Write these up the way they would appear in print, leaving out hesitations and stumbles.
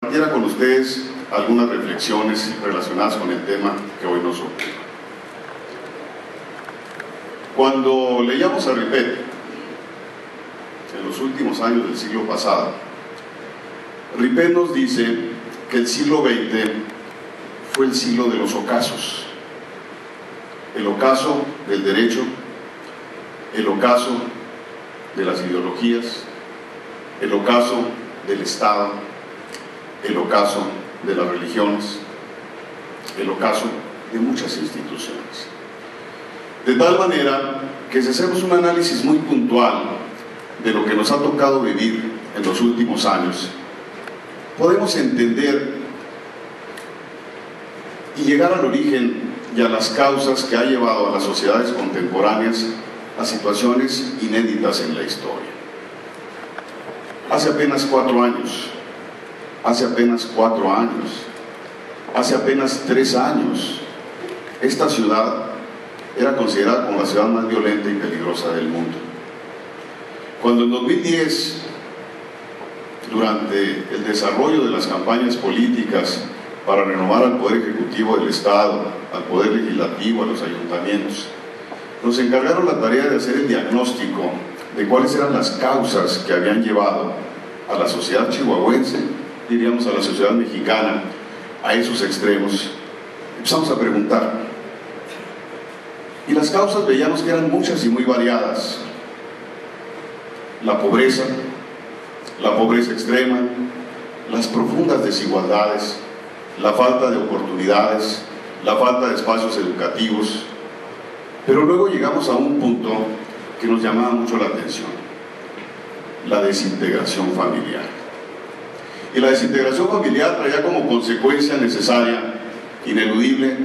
Compartiera con ustedes algunas reflexiones relacionadas con el tema que hoy nos ocupa. Cuando leíamos a Ripet en los últimos años del siglo pasado, Ripet nos dice que el siglo XX fue el siglo de los ocasos. El ocaso del derecho, el ocaso de las ideologías, el ocaso del Estado, el ocaso de las religiones, el ocaso de muchas instituciones. De tal manera que si hacemos un análisis muy puntual de lo que nos ha tocado vivir en los últimos años, podemos entender y llegar al origen y a las causas que ha llevado a las sociedades contemporáneas a situaciones inéditas en la historia. Hace apenas 4 años, hace apenas 3 años, esta ciudad era considerada como la ciudad más violenta y peligrosa del mundo. Cuando en 2010, durante el desarrollo de las campañas políticas para renovar al Poder Ejecutivo del Estado, al Poder Legislativo, a los ayuntamientos, nos encargaron la tarea de hacer el diagnóstico de cuáles eran las causas que habían llevado a la sociedad chihuahuense, diríamos a la sociedad mexicana, a esos extremos. Empezamos a preguntar, y las causas veíamos que eran muchas y muy variadas: la pobreza extrema, las profundas desigualdades, la falta de oportunidades, la falta de espacios educativos. Pero luego llegamos a un punto que nos llamaba mucho la atención: la desintegración familiar. Y la desintegración familiar traía como consecuencia necesaria, ineludible,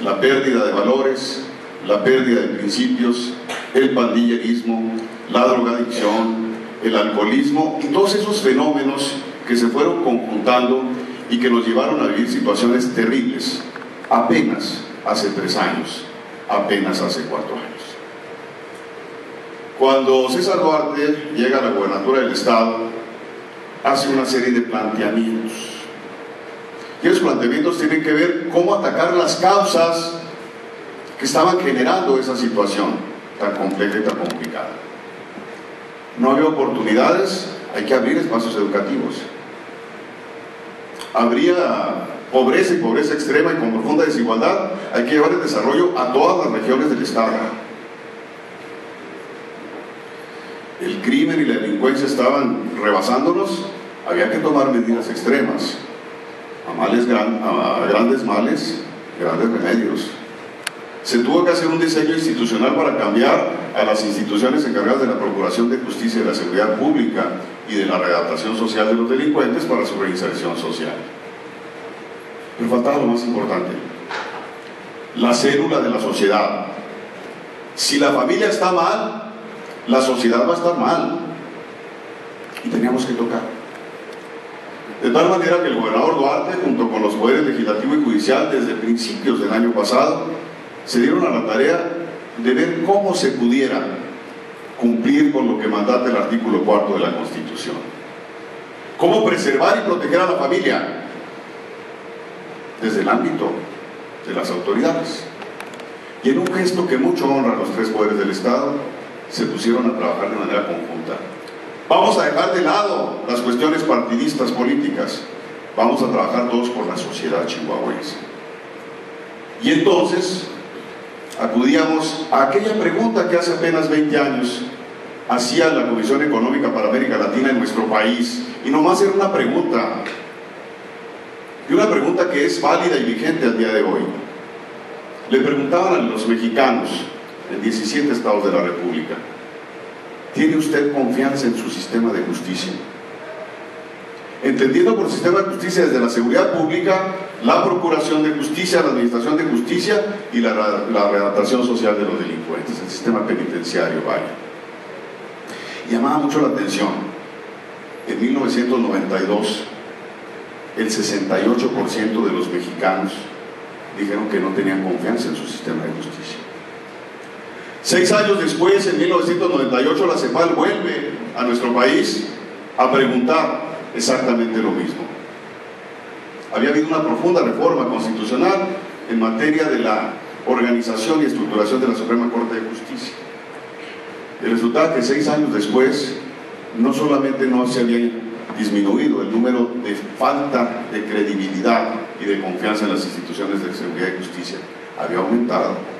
la pérdida de valores, la pérdida de principios, el pandillerismo, la drogadicción, el alcoholismo y todos esos fenómenos que se fueron conjuntando y que nos llevaron a vivir situaciones terribles apenas hace 3 años, apenas hace 4 años. Cuando César Duarte llega a la gobernatura del Estado, hace una serie de planteamientos. Y esos planteamientos tienen que ver cómo atacar las causas que estaban generando esa situación tan compleja y tan complicada. No había oportunidades, hay que abrir espacios educativos. Habría pobreza y pobreza extrema y con profunda desigualdad, hay que llevar el desarrollo a todas las regiones del Estado. El crimen y la delincuencia estaban rebasándonos, había que tomar medidas extremas. A grandes males, grandes remedios. Se tuvo que hacer un diseño institucional para cambiar a las instituciones encargadas de la Procuración de Justicia y de la Seguridad Pública y de la readaptación social de los delincuentes para su reinserción social. Pero faltaba lo más importante: la célula de la sociedad. Si la familia está mal, la sociedad va a estar mal. Y teníamos que tocar. De tal manera que el gobernador Duarte, junto con los poderes legislativo y judicial, desde principios del año pasado, se dieron a la tarea de ver cómo se pudiera cumplir con lo que mandata el artículo 4 de la Constitución. Cómo preservar y proteger a la familia desde el ámbito de las autoridades. Y en un gesto que mucho honra a los 3 poderes del Estado, se pusieron a trabajar de manera conjunta. Vamos a dejar de lado las cuestiones partidistas políticas, vamos a trabajar todos por la sociedad chihuahuense. Y entonces acudíamos a aquella pregunta que hace apenas 20 años hacía la Comisión Económica para América Latina en nuestro país, y nomás era una pregunta, y una pregunta que es válida y vigente al día de hoy. Le preguntaban a los mexicanos en 17 estados de la República: ¿tiene usted confianza en su sistema de justicia? Entendiendo por sistema de justicia desde la seguridad pública, la procuración de justicia, la administración de justicia y la readaptación social de los delincuentes, el sistema penitenciario, vaya. Llamaba mucho la atención: en 1992, el 68% de los mexicanos dijeron que no tenían confianza en su sistema de justicia. 6 años después, en 1998, la CEPAL vuelve a nuestro país a preguntar exactamente lo mismo. había habido una profunda reforma constitucional en materia de la organización y estructuración de la Suprema Corte de Justicia. El resultado es que 6 años después, no solamente no se había disminuido el número de falta de credibilidad y de confianza en las instituciones de seguridad y justicia, había aumentado.